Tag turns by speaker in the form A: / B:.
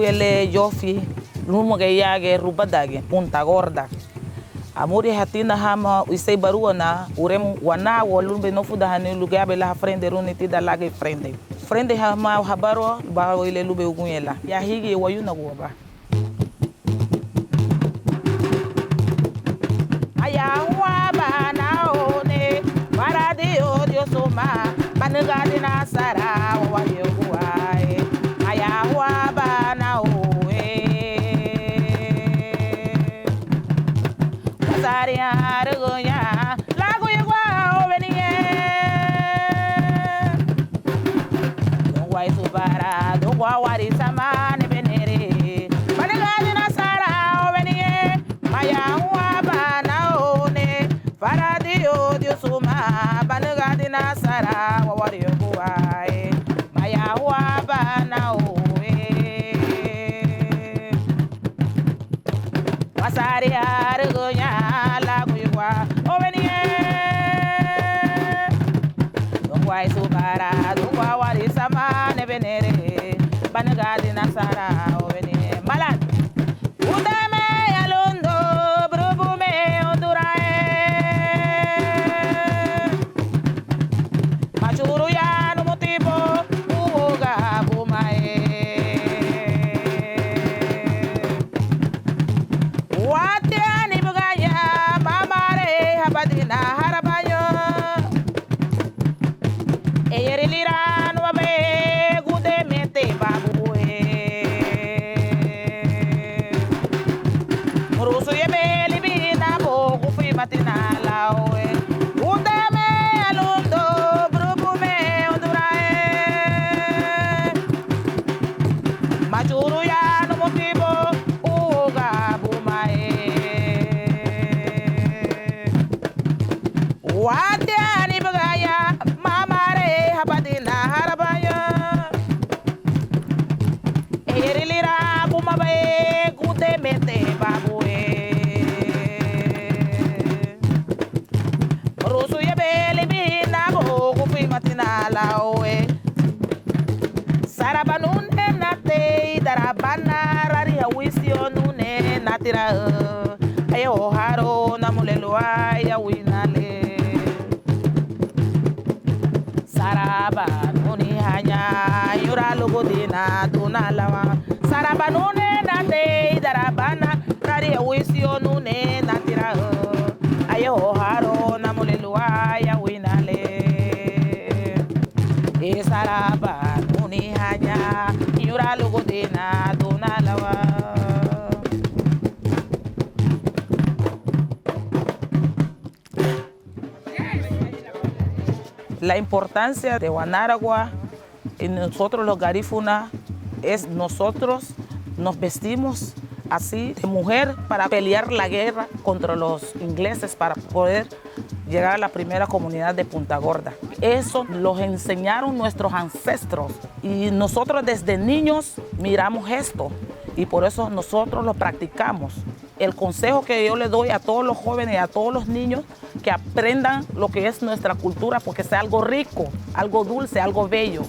A: ele Jofi, rumo que ya que rubadage, Punta Gorda. Amori hatina hama isei barua na urem wana walumbe no fuda hani lugar bela frente runiti da lage frente. Frente hama habaro ba ile lube ugunyela. Ya higi wayuna goba. Aya wa bana one paradio dio soma banegade na sara wa yeguai. Aya wa bana Saria regonya lago yegwa ovenie dongwa isubara dongwa wari samane benere banegade na sara ovenie maya wa bana one faradio dio suma banegade na sara wari yegwa maya wa bana Saria regonya la guiwa ovenie dongwa isubara dongwa wari sama ne benere banegade na sara ovenie malad udame yalondo brubume ondurae machuru ya no motivo uga bumae Badina harabayo eyerilira no be gude mete babu murusu yebe libina bo kufi matina lawe gude me alundo grupo me ondurae machuru ya no motivo uga bumae Wadiani bagaya mamare habadina harabaya erilira bumabe gude mete babue rusu yebele bina bo kufi matina lawe sarabanune nate darabana rari hawisio nune natira ayo haro namulelo ya winale Saraba nuni hanya yura logo dina duna lawa Saraba nune nate darabana rari wisio nune natira ayo haro namulelua ya winale Saraba nuni hanya yura logo dina duna lawa La importancia de Guanaragua en nosotros los garífuna es nosotros nos vestimos así de mujer para pelear la guerra contra los ingleses para poder llegar a la primera comunidad de Punta Gorda. Eso los enseñaron nuestros ancestros y nosotros desde niños miramos esto y por eso nosotros lo practicamos. El consejo que yo le doy a todos los jóvenes y a todos los niños que aprendan lo que es nuestra cultura porque sea algo rico, algo dulce, algo bello.